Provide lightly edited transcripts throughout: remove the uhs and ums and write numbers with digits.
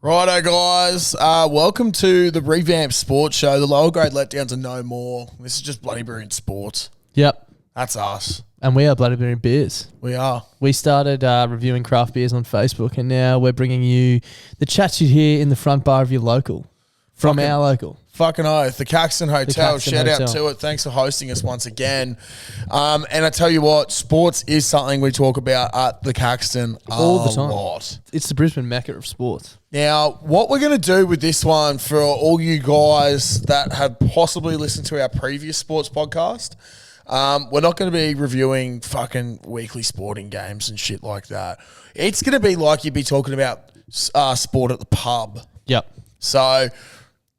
Righto, guys. Welcome to the revamped sports show. The lower grade letdowns are no more. This is just Bloody Brilliant Sports. Yep. That's us. And we are Bloody Brilliant Beers. We are. We started reviewing craft beers on Facebook, and now we're bringing you the chats you hear in the front bar of your local. From our local. Fucking oath. The Caxton Hotel. Caxton Shout Hotel. out to it. Thanks for hosting us once again. And I tell you what, sports is something we talk about at the Caxton All the time. lot. It's the Brisbane Mecca of sports. Now, what we're going to do with this one for all you guys that have possibly listened to our previous sports podcast, we're not going to be reviewing fucking weekly sporting games and shit like that. It's going to be like you'd be talking about sport at the pub. Yep. So...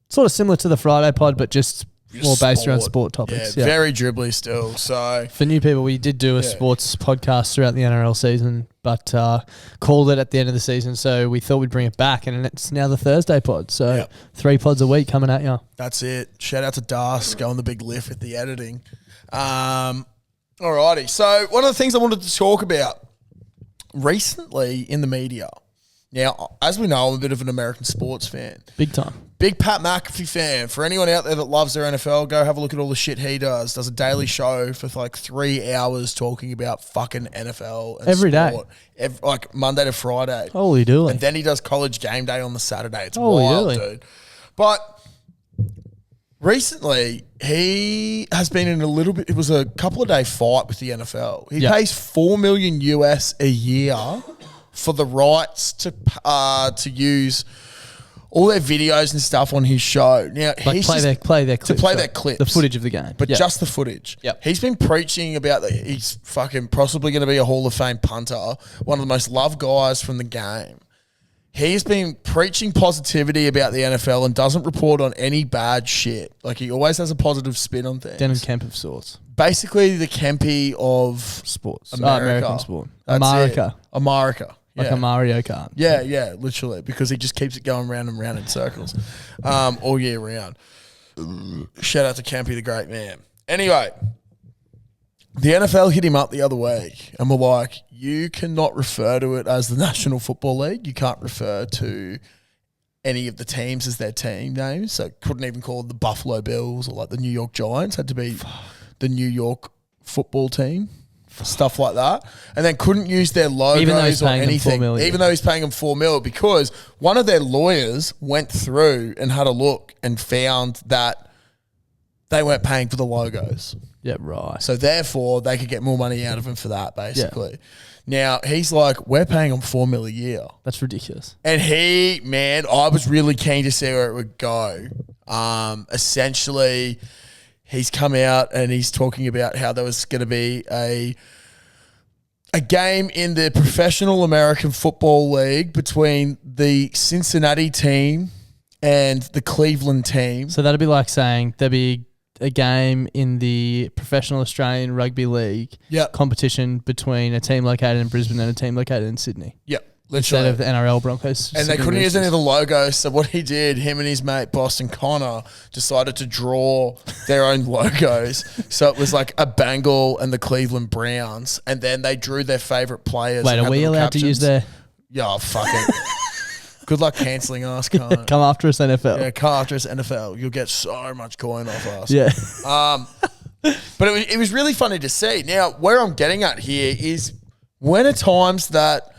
Sort of similar to the Friday pod, but just more based around sport. sport topics. Yeah, very dribbly still. So for new people, we did do a sports podcast throughout the NRL season, but called it at the end of the season. So we thought we'd bring it back, and it's now the Thursday pod. So 3 pods a week coming at you. That's it. Shout out to Das going the big lift with the editing. Alrighty. So one of the things I wanted to talk about recently in the media. Now, as we know, I'm a bit of an American sports fan. Big time. Big Pat McAfee fan. For anyone out there that loves their NFL, go have a look at all the shit he does. Does a daily show for like 3 hours talking about fucking NFL and Every sport. day. Like Monday to Friday. Holy dooly. And then he does college game day on the Saturday. It's Holy wild, dooly. dude. But recently, he has been in it was a couple of day fight with the NFL. He pays $4 million US a year for the rights to use all their videos and stuff on his show. Now, Like play their clips. To play their clips. The footage of the game. But just the footage. Yep. He's been preaching about that he's fucking possibly going to be a Hall of Fame punter, one of the most loved guys from the game. He's been preaching positivity about the NFL and doesn't report on any bad shit. Like, he always has a positive spin on things. Denon Kemp of sorts. Basically, the Kempy of Sports. America. American sport. That's America. it. America. Like Yeah. a Mario Kart. Yeah, literally, because he just keeps it going round and round in circles all year round. Shout out to Campy, the great man. Anyway, the NFL hit him up the other week and were like, you cannot refer to it as the National Football League. You can't refer to any of the teams as their team names. So couldn't even call it the Buffalo Bills or like the New York Giants. Had to be the New York football team. Stuff like that, and then couldn't use their logos or anything, even though he's paying them $4 million, because one of their lawyers went through and had a look and found that they weren't paying for the logos. Yeah, right. So therefore, they could get more money out of him for that, basically. Yeah. Now, he's like, we're paying him $4 million a year. That's ridiculous. And I was really keen to see where it would go. Essentially, he's come out and he's talking about how there was going to be a game in the Professional American Football League between the Cincinnati team and the Cleveland team. So that'd be like saying there'd be a game in the Professional Australian Rugby League competition between a team located in Brisbane and a team located in Sydney. Yep. Literally. Instead of the NRL Broncos. And they couldn't use any of the logos. So what he did, him and his mate Boston Connor decided to draw their own logos. So it was like a Bengal and the Cleveland Browns. And then they drew their favourite players. Wait, are we allowed to use their... Yeah, fuck it. Good luck cancelling us, cunt. Come after us, NFL. Yeah, come after us, NFL. You'll get so much coin off us. Yeah. But it was really funny to see. Now, where I'm getting at here is when are times that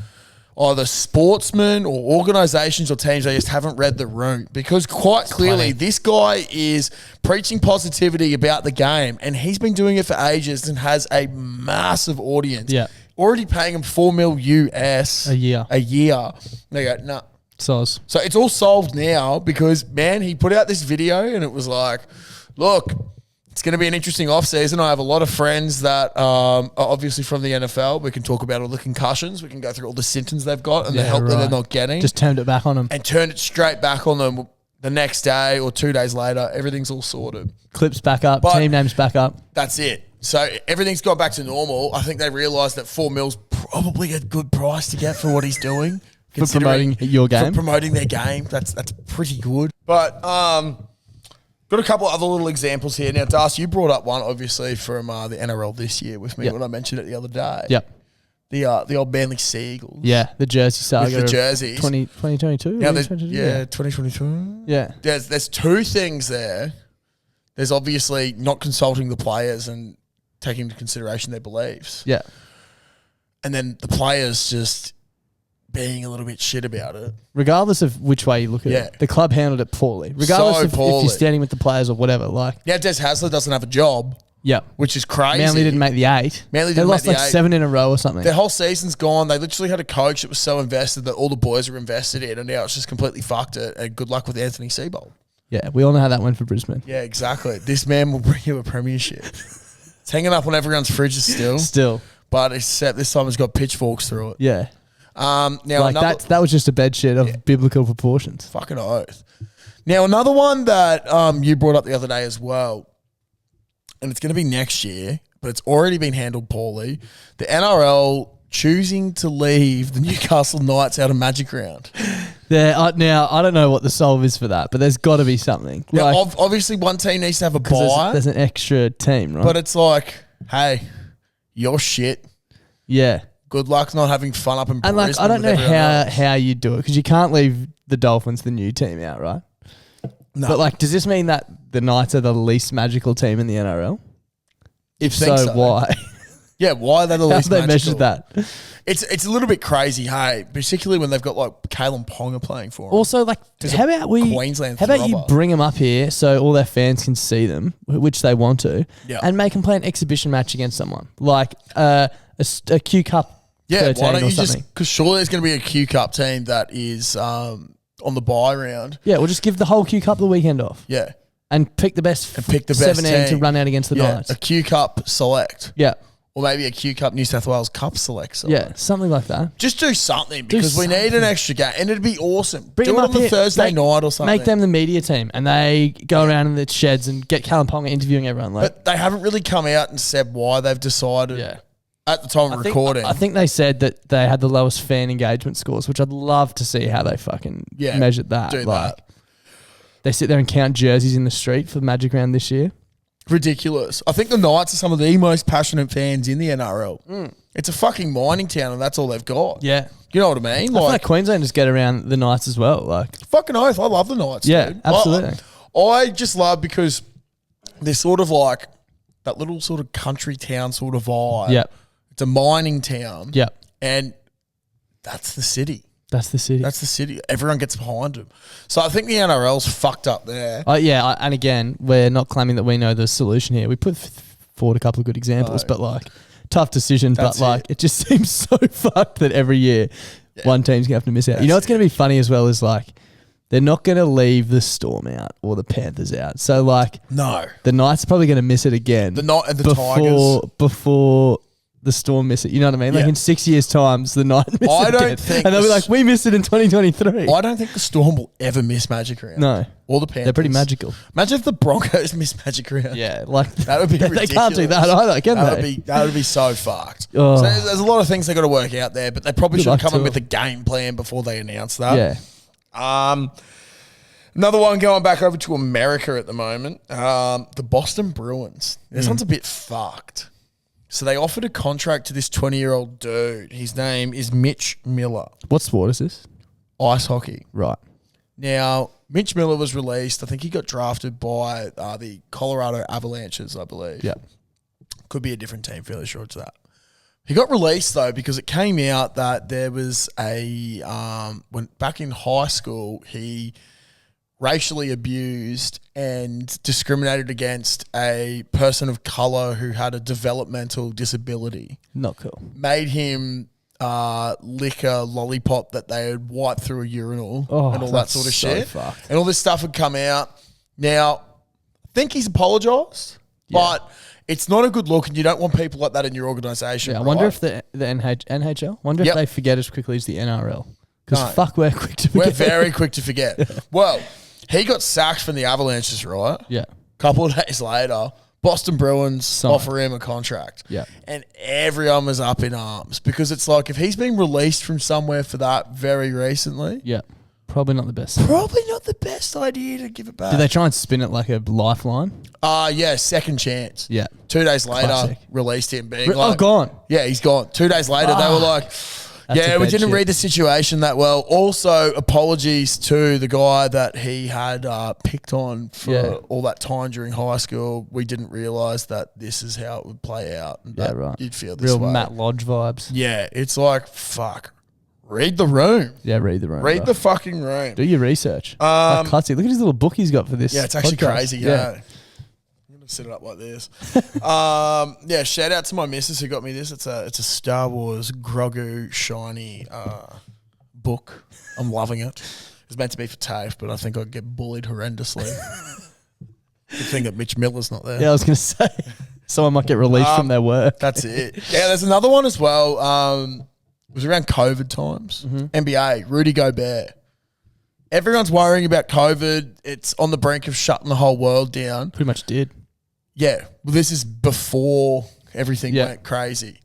either sportsmen or organisations or teams, they just haven't read the room, because quite clearly this guy is preaching positivity about the game, and he's been doing it for ages and has a massive audience. Yeah. Already paying him $4 million US a year. They go, nah. So it's all solved now because, man, he put out this video and it was like, look, it's going to be an interesting offseason. I have a lot of friends that are obviously from the NFL. We can talk about all the concussions. We can go through all the symptoms they've got and the help that they're not getting. Just turned it back on them. And turned it straight back on them the next day or 2 days later. Everything's all sorted. Clips back up. Team names back up. That's it. So everything's gone back to normal. I think they realised that $4 million's probably a good price to get for what he's doing. For promoting your game? For promoting their game. That's pretty good. But got a couple other little examples here. Now, Darcy, you brought up one, obviously, from the NRL this year with me when I mentioned it the other day. Yep. The old Manly Seagulls. Yeah, the jersey saga. With the jerseys. 2022? Yeah, 2022. Yeah. There's two things there. There's obviously not consulting the players and taking into consideration their beliefs. Yeah. And then the players just being a little bit shit about it. Regardless of which way you look at it, the club handled it poorly. Regardless if you're standing with the players or whatever. Now, Des Hasler doesn't have a job. Yeah. Which is crazy. Manly didn't make the 8. They lost like 7 in a row or something. Their whole season's gone. They literally had a coach that was so invested that all the boys were invested in, and now it's just completely fucked it. And good luck with Anthony Seibold. Yeah, we all know how that went for Brisbane. Yeah, exactly. This man will bring you a premiership. It's hanging up on everyone's fridges still. Still. But except this time it's got pitchforks through it. Yeah. Now like that was just a bed sheet of biblical proportions. Fucking oath. Now another one that you brought up the other day as well, and it's going to be next year, but it's already been handled poorly. The NRL choosing to leave the Newcastle Knights out of Magic Round. Now, I don't know what the solve is for that, but there's got to be something. Now, obviously, one team needs to have a bye. There's an extra team, right? But it's like, hey, you're shit. Yeah. Good luck not having fun up in Brisbane. And I don't know how you do it, because you can't leave the Dolphins, the new team, out, right? No. But does this mean that the Knights are the least magical team in the NRL? If so, why? Yeah, why are they the least magical? How they measured that? It's a little bit crazy, hey, particularly when they've got Kalen Ponga playing for them. Also, how about you bring them up here so all their fans can see them, which they want to, and make them play an exhibition match against someone like a Q Cup. Yeah, why don't you just? Because surely there's going to be a Q Cup team that is on the bye round. Yeah, we'll just give the whole Q Cup the weekend off. Yeah, and pick the best 17 to run out against the Knights. A Q Cup select. Yeah. Or maybe a Q Cup New South Wales Cup select. Yeah, something like that. Just do something because we need an extra game, and it'd be awesome. Bring do them it up on the Thursday night or something. Make them the media team, and they go around in the sheds and get Callum Ponga interviewing everyone. But they haven't really come out and said why they've decided at the time of recording. I think they said that they had the lowest fan engagement scores, which I'd love to see how they fucking measured that. Do that. They sit there and count jerseys in the street for the Magic Round this year. Ridiculous. I think the Knights are some of the most passionate fans in the NRL. It's a fucking mining town, and that's all they've got. Yeah. You know what I mean? I feel like Queenslanders get around the Knights as well. Fucking oath. I love the Knights, dude. Absolutely. I just love because they're sort of like that little sort of country town sort of vibe. Yep. It's a mining town. Yep. And that's the city. That's the city. That's the city. Everyone gets behind them. So I think the NRL's fucked up there. And again, we're not claiming that we know the solution here. We put forward a couple of good examples, but tough decision. It just seems so fucked that every year one team's going to have to miss out. You know what's going to be funny as well is they're not going to leave the Storm out or the Panthers out. So no, the Knights are probably going to miss it again. The Tigers before the Storm miss it. You know what I mean? In 6 years' time, the Knights miss it again. And they'll be like, we missed it in 2023. I don't think the Storm will ever miss Magic Round. No. Or the Panthers. They're pretty magical. Imagine if the Broncos miss Magic Round. Yeah. That would be ridiculous. They can't do that either, can they? That would be so fucked. Oh. So there's a lot of things they got to work out there, but they probably should come in with a game plan before they announce that. Yeah. Another one going back over to America at the moment. The Boston Bruins. This one's a bit fucked. So they offered a contract to this 20-year-old dude. His name is Mitch Miller. What sport is this? Ice hockey. Right. Now, Mitch Miller was released. I think he got drafted by the Colorado Avalanches, I believe. Yeah. Could be a different team, fairly sure it's that. He got released, though, because it came out that there was when back in high school, he racially abused and discriminated against a person of color who had a developmental disability. Not cool. Made him lick a lollipop that they had wiped through a urinal and all that sort of shit. Fucked. And all this stuff had come out. Now, I think he's apologised, but it's not a good look, and you don't want people like that in your organisation. Yeah, I wonder if the NHL, if they forget as quickly as the NRL. Because we're quick to forget. We're very quick to forget. Well, he got sacked from the Avalanches, right? Yeah. A couple of days later, Boston Bruins offer him a contract. Yeah. And everyone was up in arms because it's like if he's been released from somewhere for that very recently, Probably not the best. Probably not the best idea to give it back. Did they try and spin it like a lifeline? Yeah, second chance. Yeah. 2 days later, Classic. released him being like... gone. Yeah, he's gone. 2 days later, they were like... Yeah, we didn't read the situation that well. Also, apologies to the guy that he had picked on for all that time during high school. We didn't realise that this is how it would play out. Yeah, right. You'd feel this way. Real Matt Lodge vibes. Yeah, it's like, fuck. Read the room. Yeah, read the room. Read the fucking room. Do your research. Like Clutzy. Look at his little book he's got for this. Yeah, it's actually podcast. crazy. Yeah. I'm going to set it up like this. Yeah, shout out to my missus who got me this. It's a Star Wars Grogu shiny book. I'm loving it. It's meant to be for TAFE, but I think I'd get bullied horrendously. Good thing that Mitch Miller's not there. Yeah, I was going to say. Someone might get released from their work. That's it. Yeah, there's another one as well. It was around COVID times. NBA, Rudy Gobert. Everyone's worrying about COVID. It's on the brink of shutting the whole world down. Pretty much did. Yeah. Well, this is before everything went crazy.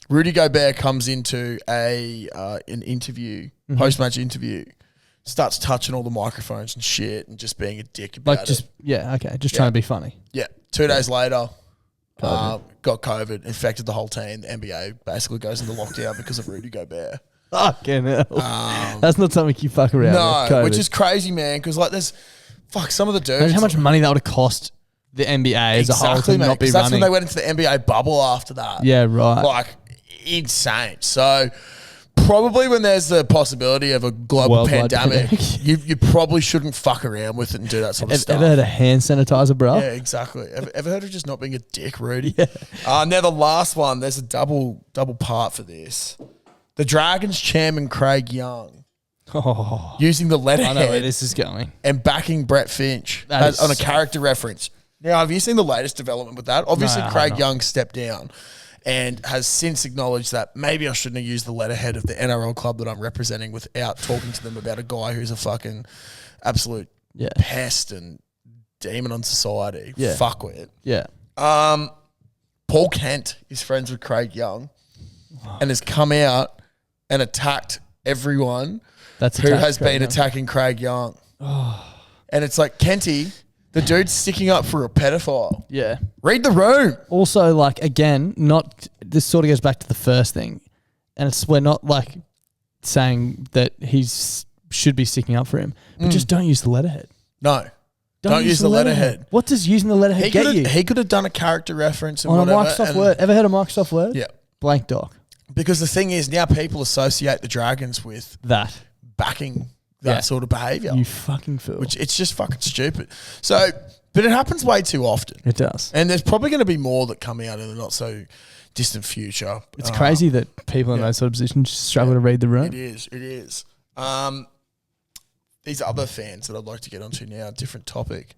Rudy Gobert comes into an interview, post-match interview, starts touching all the microphones and shit and just being a dick about it. Just trying to be funny. Yeah. 2 days later... got COVID, infected the whole team. The NBA basically goes into lockdown because of Rudy Gobert. Fucking hell. That's not something you fuck around with. No, which is crazy, man, because like there's some of the dudes. Imagine how much money that would have cost the NBA as a whole to not be running. That's when they went into the NBA bubble after that. Yeah, right. Like, insane. So... probably when there's the possibility of a global Worldwide pandemic, you probably shouldn't fuck around with it and do that sort of stuff. Ever heard of hand sanitizer, bro? Yeah, exactly. Ever heard of just not being a dick, Rudy? Yeah. Now the last one, there's a double part for this. The Dragons chairman Craig Young using the letterhead. I know where this is going. And backing Brett Finch on a character reference. Now, have you seen the latest development with that? Obviously, Craig Young stepped down and has since acknowledged that maybe I shouldn't have used the letterhead of the NRL club that I'm representing without talking to them about a guy who's a fucking absolute pest and demon on society. Yeah. Fuckwit. Yeah. Paul Kent is friends with Craig Young and has come out and attacked everyone who has been attacking Craig Young. And it's like, Kenty, the dude's sticking up for a pedophile. Yeah. Read the room. Also, like, again, this sort of goes back to the first thing. And we're not like saying that should be sticking up for him, but just don't use the letterhead. No. Don't use the letterhead. What does using the letterhead get you? He could have done a character reference and on whatever. A Microsoft Word. Ever heard of Microsoft Word? Yeah. Blank doc. Because the thing is, now people associate the Dragons with that. Backing that sort of behaviour. You fucking fool. Which it's just fucking stupid. So, but it happens way too often. It does. And there's probably going to be more that come out in the not so distant future. It's crazy that people in those sort of positions struggle to read the room. It is. These other fans that I'd like to get onto now, different topic.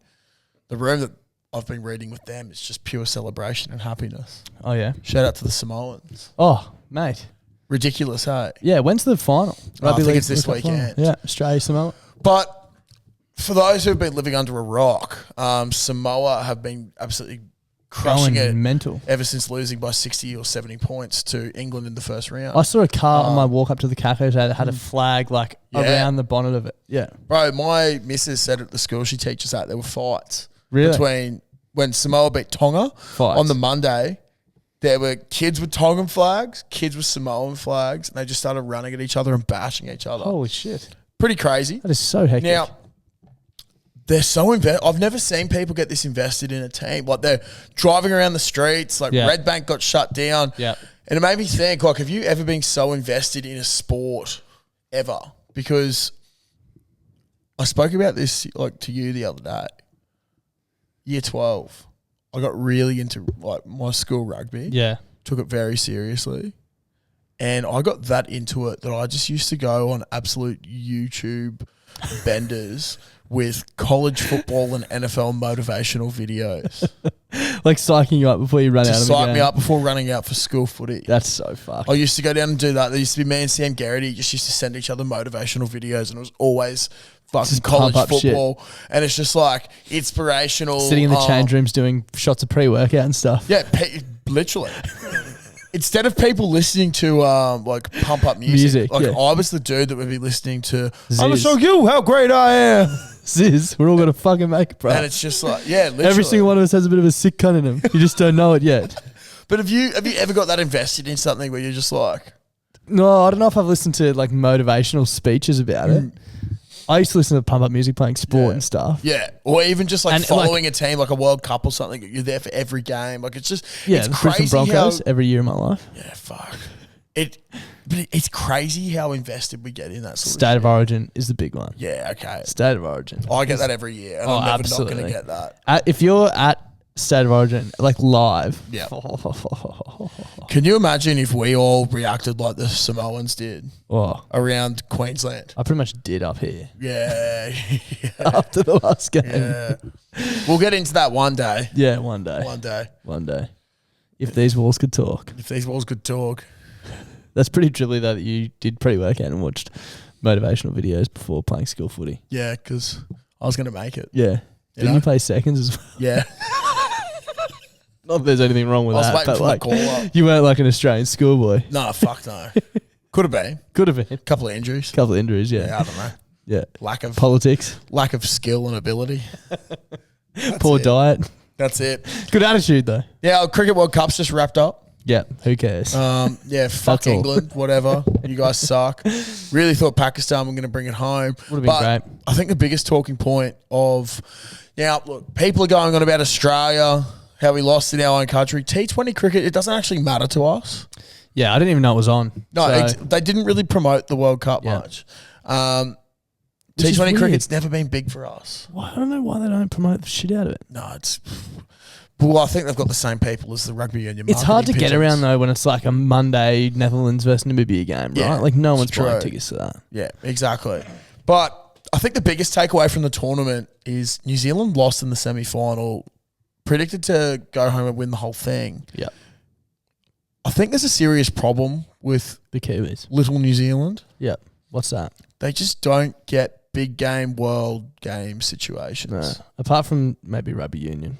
The room that I've been reading with them is just pure celebration and happiness. Oh, yeah? Shout out to the Samoans. Oh, mate. Ridiculous, hey? Yeah, when's the final? I think it's this weekend. Yeah, Australia, Samoa. But for those who've been living under a rock, Samoa have been absolutely crushing it mental ever since losing by 60 or 70 points to England in the first round. I saw a car on my walk up to the cafe today that had a flag like around the bonnet of it. Yeah. Bro, my missus said at the school she teaches at there were fights between when Samoa beat Tonga on the Monday. There were kids with Tongan flags, kids with Samoan flags, and they just started running at each other and bashing each other. Holy shit. Pretty crazy. That is so hectic. Now, they're so invested. I've never seen people get this invested in a team. Like, they're driving around the streets. Like, Red Bank got shut down. Yeah. And it made me think, like, have you ever been so invested in a sport ever? Because I spoke about this, like, to you the other day. Year 12. I got really into like my school rugby. Yeah. Took it very seriously. And I got that into it that I just used to go on absolute YouTube benders with college football and NFL motivational videos. Like psyching you up before you run out of the game. Psych me up before running out for school footy. That's so fucked. I used to go down and do that. There used to be me and Sam Garrity just used to send each other motivational videos, and it was always fucking college football. Shit. And it's just like inspirational. Sitting in the change rooms doing shots of pre-workout and stuff. Yeah, literally. instead of people listening to like pump up music, like yeah. I was the dude that would be listening to Ziz. I'm gonna show you how great I am. Ziz, we're all gonna fucking make it, bro. And it's just like, yeah, literally. Every single one of us has a bit of a sick cunt in him. You just don't know it yet. But have you ever got that invested in something where you're just like, No, I don't know if I've listened to like motivational speeches about it. I used to listen to pump up music playing sport and stuff. yeah, or even just like And, following a team like a World Cup or something. You're there for every game. Like it's just Yeah, it's the Brisbane crazy Broncos how, every year of my life. yeah, fuck but it's crazy how invested we get in that sort State of of shit. Origin is the big one. Yeah, okay. State of Origin. I get that every year, and Oh, I'm never absolutely. not going to get that. If you're at State of Origin, like live. Yeah. Can you imagine if we all reacted like the Samoans did Oh, around Queensland? I pretty much did up here Yeah. after the last game. Yeah. We'll get into that one day. Yeah, one day. One day. One day. If these walls could talk. If these walls could talk. That's pretty dribbly though that you did pre-workout and watched motivational videos before playing school footy. Yeah, because I was going to make it. Yeah. Didn't you play seconds as well? Yeah. Not that there's anything wrong with I was that, waiting but for my like call up. you weren't like an Australian schoolboy. No, fuck no. Could have been. Could have been. A Couple of injuries. couple of injuries, Yeah, yeah. I don't know. Yeah. Lack of Politics. skill and ability. Poor it. diet. That's it. Good attitude though. Yeah, Cricket World Cup's just wrapped up. Yeah, who cares? Yeah, fuck That's all. England, whatever. You guys suck. Really thought Pakistan were going to bring it home. Would have been great. I think the biggest talking point of now, look, people are going on about Australia, how we lost in our own country. T20 cricket, it doesn't actually matter to us. Yeah, I didn't even know it was on. No, So- they didn't really promote the World Cup Yeah. much. Which is T20 weird. cricket's never been big for us. Well, I don't know why they don't promote the shit out of it. No, it's. Well, I think they've got the same people as the rugby union. It's hard to marketing get around pigeons. though when it's like a Monday Netherlands versus Namibia game, right? Yeah, Like no it's one's buying true. tickets to that. Yeah, exactly. But I think the biggest takeaway from the tournament is New Zealand lost in the semi-final, predicted to go home and win the whole thing. Yeah. I think there's a serious problem with The Kiwis. little New Zealand. Yeah. What's that? They just don't get big game, world game situations. No. Apart from maybe rugby union.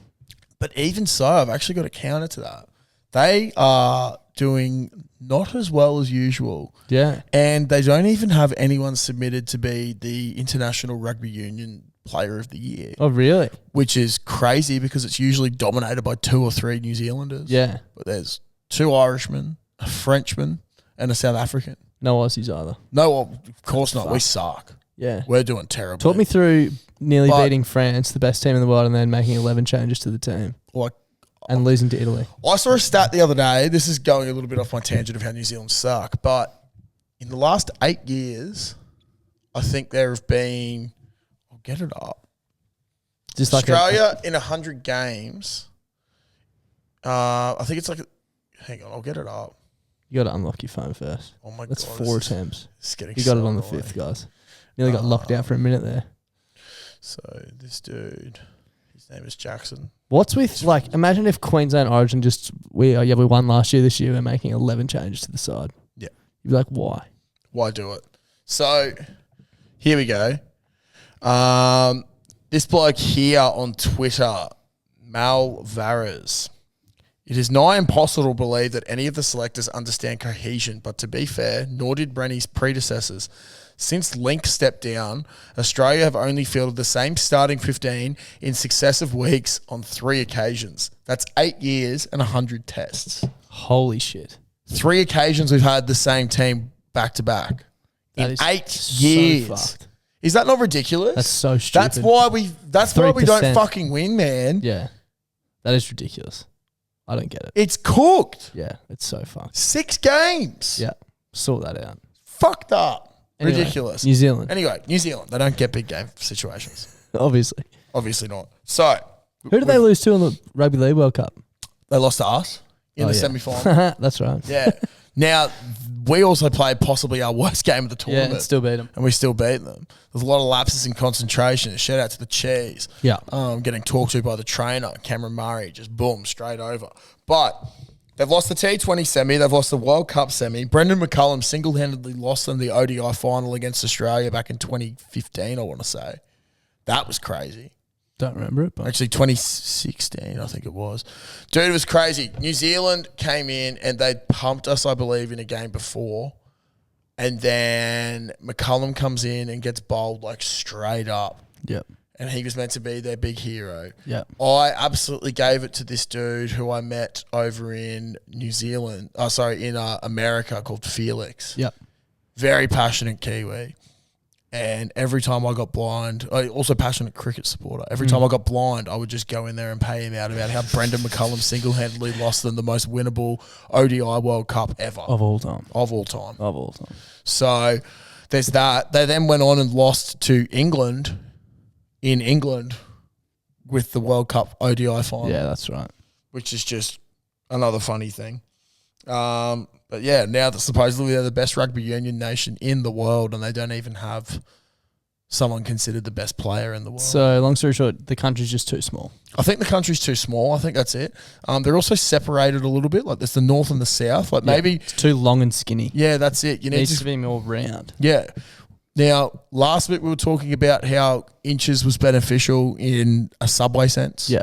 But even so, I've actually got a counter to that. They are doing not as well as usual. Yeah. And they don't even have anyone submitted to be the International Rugby Union Player of the Year, Oh really? which is crazy because it's usually dominated by 2 or 3 New Zealanders. Yeah. But there's 2 Irishmen, a Frenchman, and a South African. No Aussies either. No, well, of course not. We suck. Yeah. We're doing terribly. Talk me through nearly But- beating France, the best team in the world, and then making 11 changes to the team Like, and losing to Italy. I saw a stat the other day. This is going a little bit off my tangent of how New Zealand suck, but in the last 8 years, I think there have been. I'll get it up. Just like Australia in 100 games. I think it's like. Hang on, I'll get it up. you got to unlock your phone first. Oh my That's god, 4 this is- attempts. this is getting You got so it on the annoying. 5th, guys. Nearly got locked out for a minute there. So this dude, his name is Jackson. What's with like? Imagine if Queensland Origin just we won last year. This year we're making 11 changes to the side. Yeah. You'd be like, why? Why do it? So here we go. This bloke here on Twitter, Mal Varas. It is nigh impossible to believe that any of the selectors understand cohesion, but to be fair, nor did Brenny's predecessors. Since Link stepped down, Australia have only fielded the same starting 15 in successive weeks on 3 occasions. That's 8 years and 100 tests. Holy shit! 3 occasions we've had the same team back to back That in is 8 so years. fucked. Is that not ridiculous? That's so stupid. That's why we. That's why we don't 3%. fucking win, man. Yeah, that is ridiculous. I don't get it. It's cooked. Yeah, it's so fucked. 6 games. Yeah, sort that out. Fucked up. Anyway, Ridiculous. New Zealand, Anyway, New Zealand. They don't get big game situations. obviously. Obviously not. So Who did they lose to in the Rugby League World Cup? they lost to us in the yeah. semi-final. That's right. Yeah. Now we also played possibly our worst game of the Yeah, tournament. and still beat them. And we still beat them. There's a lot of lapses in concentration. Shout out to the Cheese. Yeah. Getting talked to by the trainer, Cameron Murray, just boom, straight over. But they've lost the T20 semi. They've lost the World Cup semi. Brendan McCullum single-handedly lost them the ODI final against Australia back in 2015, I want to say. That was crazy. Don't remember it, but Actually, 2016, I think it was. Dude, it was crazy. New Zealand came in and they pumped us, I believe, in a game before. And then McCullum comes in and gets bowled like straight up. Yep. And he was meant to be their big hero. Yep. I absolutely gave it to this dude who I met over in in America, called Felix. Yep. Very passionate Kiwi. And every time I got blind, also passionate cricket supporter. Every time I got blind, I would just go in there and pay him out about how Brendan McCullum single-handedly lost them the most winnable ODI World Cup ever. Of all time. So there's that. They then went on and lost to England in England with the World Cup ODI final. Yeah, that's right. Which is just another funny thing. But yeah, now that supposedly they're the best rugby union nation in the world and they don't even have someone considered the best player in the world. So long story short, the country's just too small. I think the country's too small. I think that's it. They're also separated a little bit. Like there's the north and the south. Like maybe it's too long and skinny. Yeah, that's it. You needs to be more round. Yeah. Now, last week we were talking about how inches was beneficial in a subway sense. Yeah.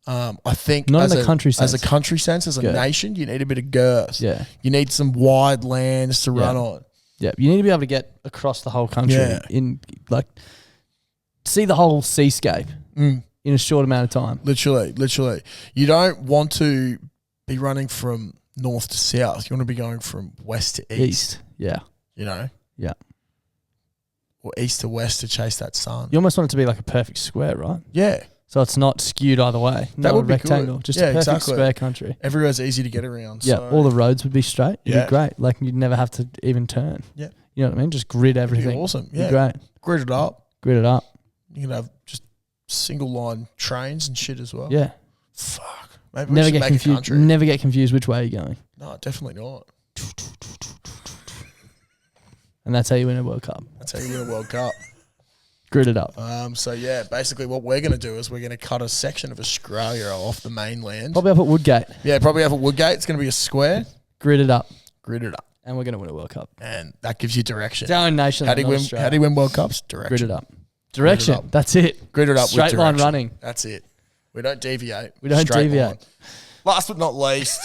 I think not in the country sense. As a country sense, as a nation, you need a bit of girth. Yeah. You need some wide lands to run on. Yeah. You need to be able to get across the whole country in see the whole seascape in a short amount of time. Literally. You don't want to be running from north to south. You want to be going from west to east. Yeah. You know? Yeah. Or east to west to chase that sun. You almost want it to be like a perfect square, right? Yeah. So it's not skewed either way. That would be rectangle. good. Just a perfect square country. Everywhere's easy to get around. Yeah, so. all the roads would be straight. It'd be great. Like you'd never have to even turn. Yeah. You know what I mean? Just grid everything. It'd be awesome. Yeah. Great. Grid it up. You can have just single line trains and shit as well. Yeah. Fuck. Maybe we should make a country. Never get confused which way you're going. No, definitely not. And that's how you win a World Cup. Grid it up. So yeah, basically what we're going to do is we're going to cut a section of Australia off the mainland. Probably up at Woodgate. Yeah, probably up at Woodgate. It's going to be a square. Grid it up. And we're going to win a World Cup. And that gives you direction. It's our own nation. How do you win World Cups? Direction. Grid it up. Direction. Grid it up. That's it. Grid it up. Straight line running. That's it. We don't deviate. Straight line. Last but not least,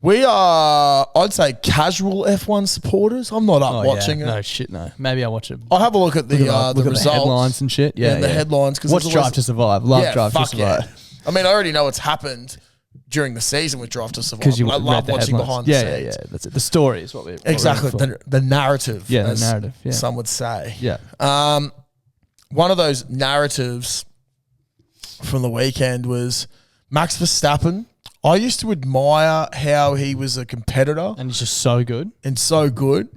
we are, I'd say, casual F1 supporters. I'm not up watching it. No, shit, no. Maybe I'll watch it. I'll have a look at the results. The headlines and shit. Yeah, the headlines. Watch Drive to Survive. Love Drive to Survive. Yeah. I mean, I already know what's happened during the season with Drive to Survive. Because I love watching behind the scenes. Yeah, that's it. The story is what we're exactly the narrative. Yeah, the narrative. Yeah. Some would say. Yeah. One of those narratives from the weekend was Max Verstappen. I used to admire how he was a competitor. And he's just so good.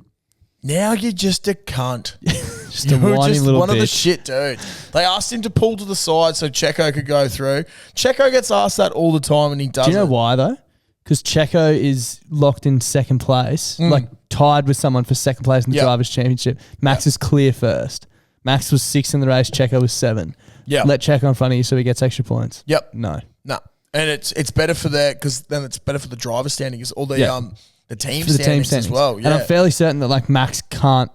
Now you're just a cunt. Just a whiny little one bitch. of the shit dudes. They asked him to pull to the side so Checo could go through. Checo gets asked that all the time and he doesn't. Do you know why though? Because Checo is locked in second place, like tied with someone for second place in the Drivers' Championship. Max is clear first. Max was 6th in the race. Checo was 7. Yeah. Let Checo in front of you so he gets extra points. Yep. No. And it's better for that because then it's better for the driver standings or the team for the standings as well. Yeah. And I'm fairly certain that like Max can't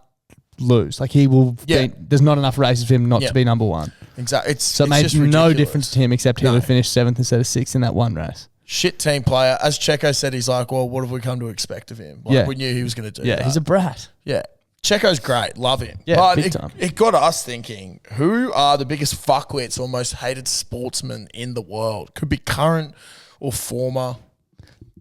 lose. Like he will. There's not enough races for him not to be number one. Exactly. So it made no difference to him except he would have finished 7th instead of 6th in that one race. Shit team player. As Checo said, he's like, well, what have we come to expect of him? Like, we knew he was going to do that. Yeah, he's a brat. Yeah. Checo's great. Love him. Yeah, but big time. It got us thinking, who are the biggest fuckwits or most hated sportsmen in the world? Could be current or former.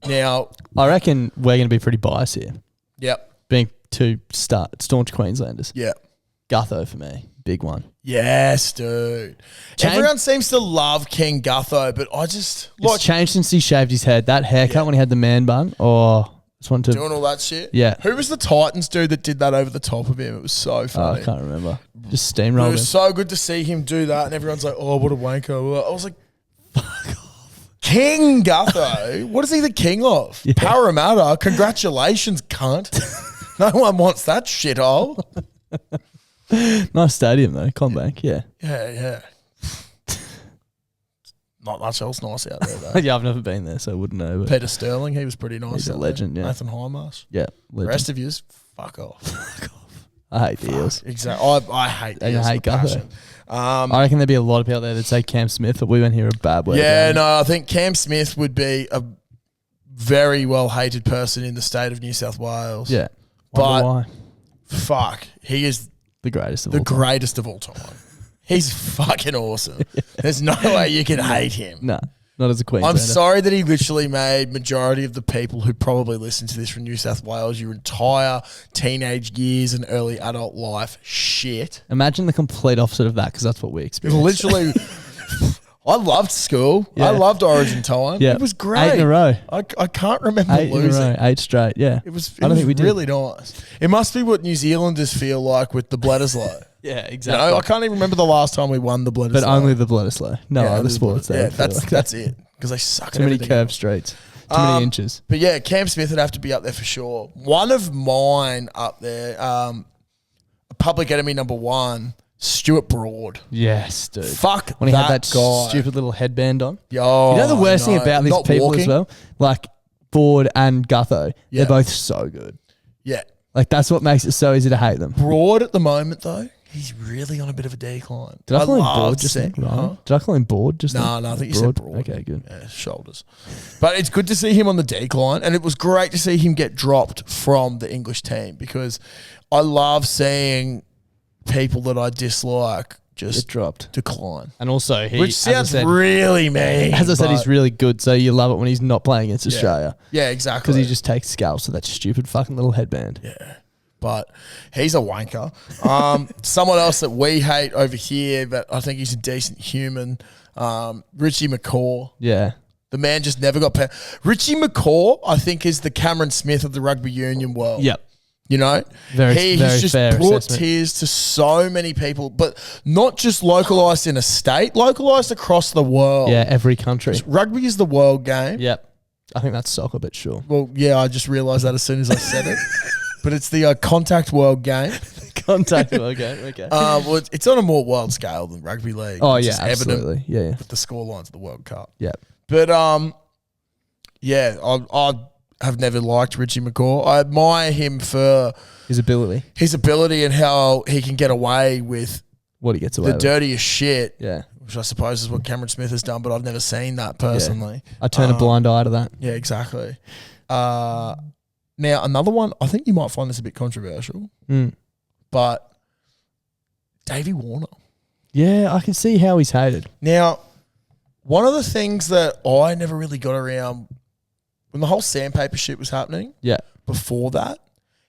Now, I reckon we're going to be pretty biased here. Yep. Being two staunch Queenslanders. Yep. Gutho for me. Big one. Yes, dude. Everyone seems to love King Gutho, but I just... It's changed since he shaved his head. That haircut when he had the man bun, doing all that shit? Yeah. Who was the Titans dude that did that over the top of him? It was so funny. I can't remember. Just steamrolled him. It was so good to see him do that, and everyone's like, oh, what a wanker. I was like, fuck off. King Gutho? What is he the king of? Yeah. Parramatta? Congratulations, cunt. No one wants that shithole. Nice stadium, though. Combank, yeah. Yeah. Not much else nice out there, though. Yeah, I've never been there, so I wouldn't know. But Peter Sterling, he was pretty nice. He's a legend, there. yeah. Nathan Highmarsh. Yeah, legend. The rest of yous, fuck off. I hate the Eels. Exactly. I hate the And I Eels. hate with passion. I reckon there'd be a lot of people there that say Cam Smith, but we won't hear a bad word. Yeah, about him. no, I think Cam Smith would be a very well hated person in the state of New South Wales. Yeah. But why? fuck, he is The greatest of the all time. greatest of all time. He's fucking awesome. There's no way you can hate him. No, not as a Queenslander. I'm sorry that he literally made majority of the people who probably listen to this from New South Wales your entire teenage years and early adult life shit. Imagine the complete opposite of that, because that's what we experienced. Literally, I loved school. Yeah. I loved Origin time. Yeah. It was great. 8 in a row. I can't remember 8 losing. in a row. 8 straight, yeah. It was I don't think we did. really nice. It must be what New Zealanders feel like with the Bledisloe. Yeah, You exactly. know, I can't even remember the last time we won the Bledisloe. But only the Bledisloe. No Yeah, other only the sports Bledisloe. there. Yeah, that's it. Because they suck Too at many everything curved else. streets. Too many inches. But yeah, Cam Smith would have to be up there for sure. One of mine up there, public enemy number one, Stuart Broad. Yes, dude. Fuck When he that had that guy. stupid little headband on. Oh, You know the worst thing no. about these Not people walking? as well? Like Ford and Gutho, Yeah. they're both so good. Yeah. Like that's what makes it so easy to hate them. Broad at the moment, though, he's really on a bit of a decline. Did I call him loved bored just then? seeing- huh? Did I call him bored just No, then? I think you said Broad. Okay, good. Yeah, shoulders. But it's good to see him on the decline, and it was great to see him get dropped from the English team because I love seeing people that I dislike Get just dropped. decline. And also, he, Which as I sounds said, really mean. as I said, he's but- really good. So you love it when he's not playing against Australia Yeah, exactly. because he just takes scalps with that stupid fucking little headband. Yeah. But he's a wanker. Someone else that we hate over here, but I think he's a decent human, Richie McCaw. Yeah. The man just never got paid. Richie McCaw, I think, is the Cameron Smith of the rugby union world. Yep. You know? Very He's just fair brought assessment. tears to so many people, but not just localised in a state, localised across the world. Yeah, every country. Rugby is the world game. Yep. I think that's soccer, but sure. Well, yeah, I just realised that as soon as I said it. But it's the contact world game. Contact. Okay. Well, it's on a more world scale than rugby league. Oh, which yeah, is evident absolutely. Yeah. with the scorelines of the World Cup. Yep. But yeah, I have never liked Richie McCaw. I admire him for His ability and how he can get away with what he gets away the with. dirtiest shit, Yeah. which I suppose is what Cameron Smith has done. But I've never seen that personally. I turn a blind eye to that. Yeah, exactly. Now another one. I think you might find this a bit controversial, but Davey Warner. Yeah, I can see how he's hated. Now, one of the things that I never really got around when the whole sandpaper shit was happening Yeah. before that,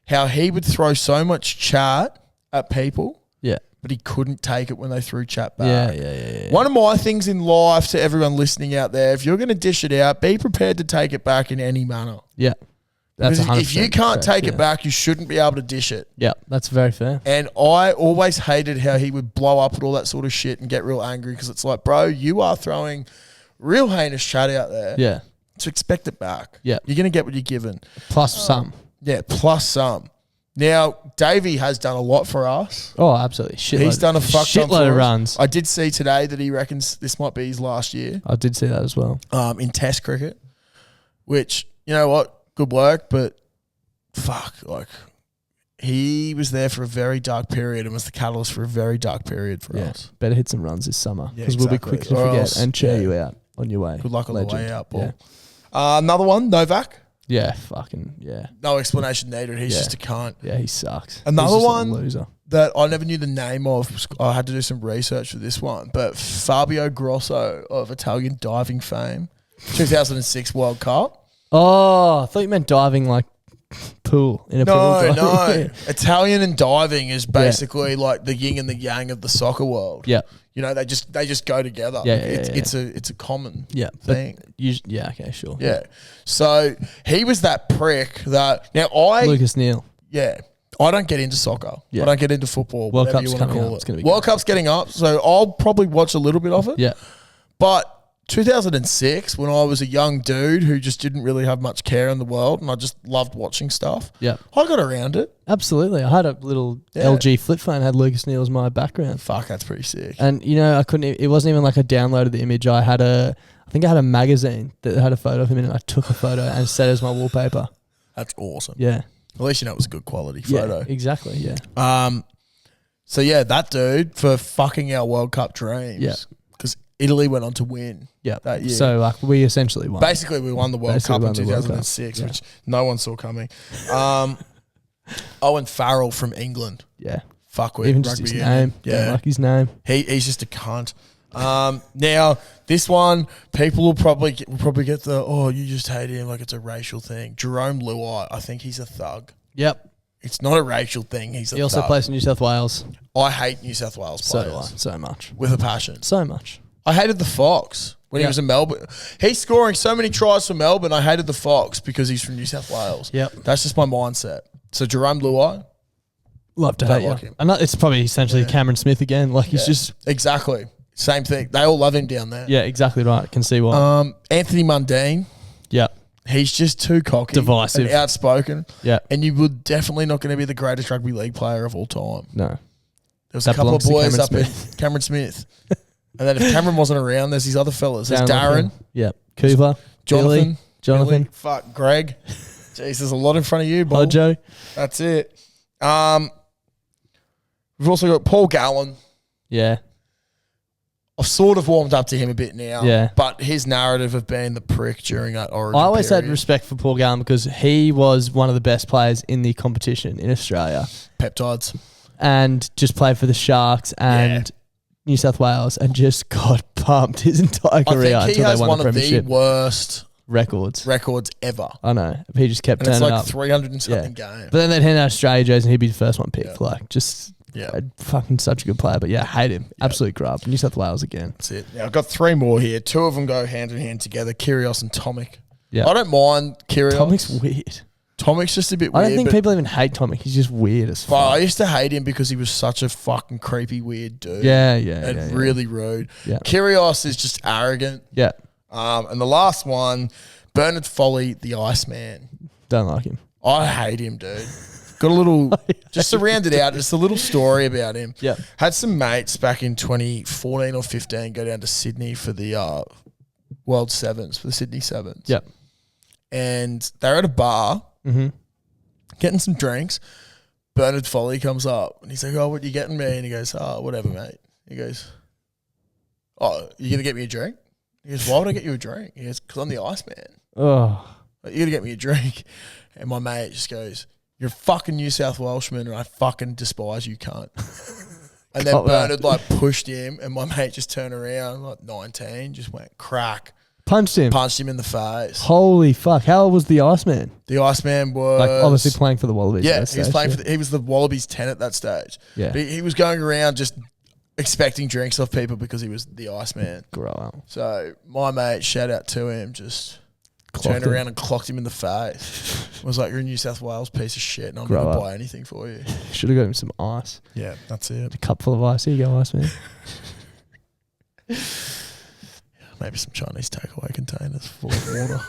how he would throw so much chat at people, Yeah. but he couldn't take it when they threw chat back. Yeah. One of my things in life to everyone listening out there, if you're going to dish it out, be prepared to take it back in any manner. Yeah. That's Because 100% if you can't correct, take yeah. it back, you shouldn't be able to dish it. Yeah, that's very fair. And I always hated how he would blow up at all that sort of shit and get real angry because it's like, bro, you are throwing real heinous chat out there. Yeah. So expect it back. Yeah. You're going to get what you're given. Plus some. Yeah, plus some. Now, Davey has done a lot for us. Oh, absolutely. He's done a fuck ton for shitload of us. runs. I did see today that he reckons this might be his last year I did see that as well. in Test cricket, which, you know what, good work, but fuck, like he was there for a very dark period and was the catalyst for a very dark period for Yeah. us. Better hit some runs this summer Yeah, because we'll be exactly. quick to Or forget else, and cheer yeah. you out on your way. Good luck on the Legend. way out, Paul. Yeah. Another one, Novak. Yeah, fucking, yeah. No explanation needed. He's Yeah. just a cunt. Yeah, he sucks. Another He's just a one- loser. That I never knew the name of. I had to do some research for this one. But Fabio Grosso of Italian diving fame, 2006 World Cup. Oh, I thought you meant diving like pool in a pool. No, diving. Italian and diving is basically like the yin and the yang of the soccer world. Yeah. You know, they just go together. Yeah, it's a common Yeah. thing. Yeah, okay, sure. Yeah. So he was that prick that Lucas Neal. Yeah. I don't get into soccer. Yeah. I don't get into football. World whatever Cup's you want to coming call up. it. It's gonna be World good. Cup's getting up, so I'll probably watch a little bit of it. Yeah. But 2006, when I was a young dude who just didn't really have much care in the world and I just loved watching stuff, Yeah. I got around it. Absolutely. I had a little Yeah. LG flip phone, had Lucas Neal as my background. Fuck, that's pretty sick. And you know, I couldn't. It wasn't even like I downloaded the image. I think I had a magazine that had a photo of him in it. I took a photo and set it as my wallpaper. That's awesome. Yeah, At least you know it was a good quality photo. Yeah, exactly, yeah. So, yeah, that dude for fucking our World Cup dreams. Yeah. Because Italy went on to win that year. So, like, we essentially won. Basically, we won the World Cup in 2006, which no one saw coming. Owen Farrell from England. Yeah. Fuck with even just his name. Yeah, like his name. He's just a cunt. Now this one, people will probably get the you just hate him like it's a racial thing. Jerome Luai, I think he's a thug. Yep. It's not a racial thing. He also plays in New South Wales. I hate New South Wales players. So do I, so much. With a passion. So much. I hated the Fox when he was in Melbourne. He's scoring so many tries for Melbourne. I hated the Fox because he's from New South Wales. Yep. That's just my mindset. So Jerome Luai. Love to hate him. And it's probably essentially Cameron Smith again. Like he's just exactly same thing. They all love him down there. Yeah, exactly right. Can see why. Anthony Mundine. Yep. He's just too cocky, divisive, and outspoken. Yeah, and you were definitely not going to be the greatest rugby league player of all time. No, there was a couple of boys up in Cameron Smith, and then if Cameron wasn't around, there's these other fellas. There's Darren. Yep. Cooper. Jonathan. Billy, fuck Greg. Jeez, there's a lot in front of you, Bob. Joe. That's it. We've also got Paul Gallen. Yeah. I've sort of warmed up to him a bit now. Yeah. But his narrative of being the prick during that Origin I always period. had respect for Paul Gallen because he was one of the best players in the competition in Australia. Peptides. And just played for the Sharks and New South Wales and just got pumped his entire career until they won the premiership. He has one of the worst records ever. I know. He just kept turning up. It's like 300 and something games. But then they'd hand out Australia jerseys and he'd be the first one picked. Yeah. Like, just... Yeah, fucking such a good player, but yeah, hate him. Absolute grub. New South Wales again. That's it. Now I've got three more here. Two of them go hand in hand together. Kyrgios and Tomic. Yeah, I don't mind Kyrgios. Tomic's weird. Tomic's just a bit weird. I don't think people even hate Tomic. He's just weird as fuck. I used to hate him because he was such a fucking creepy, weird dude. Yeah, and really rude. Yeah, Kyrgios is just arrogant. Yeah. And the last one, Bernard Foley, the Iceman. Don't like him. I hate him, dude. Got a little, just to round it out, just a little story about him. Yeah. Had some mates back in 2014 or 15 go down to Sydney for the World Sevens, for the Sydney Sevens. Yeah. And they're at a bar, getting some drinks. Bernard Foley comes up and he's like, "Oh, what are you getting me?" And he goes, "Oh, whatever, mate." He goes, "Oh, you going to get me a drink?" He goes, "Why would I get you a drink?" He goes, "Because I'm the Iceman." Oh. "You're going to get me a drink." And my mate just goes, "You're a fucking New South Welshman and I fucking despise you, cunt." And then Bernard pushed him and my mate just turned around, 19, just went crack. Punched him in the face. Holy fuck. How old was the Iceman? The Iceman was... obviously playing for the Wallabies. Yeah, he was playing for he was the Wallabies 10 at that stage. Yeah. But he was going around just expecting drinks off people because he was the Iceman. Grow up. So my mate, shout out to him, just... turned around and clocked him in the face. I was like, "You're a New South Wales piece of shit and I'm going to buy anything for you." Should have got him some ice. Yeah, that's it. A cup full of ice. Here you go, Ice Man. Maybe some Chinese takeaway containers full of water.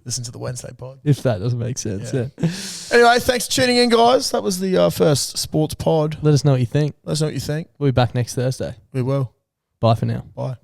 Listen to the Wednesday pod. If that doesn't make sense. Yeah. Anyway, thanks for tuning in, guys. That was the first sports pod. Let us know what you think. Let us know what you think. We'll be back next Thursday. We will. Bye for now. Bye.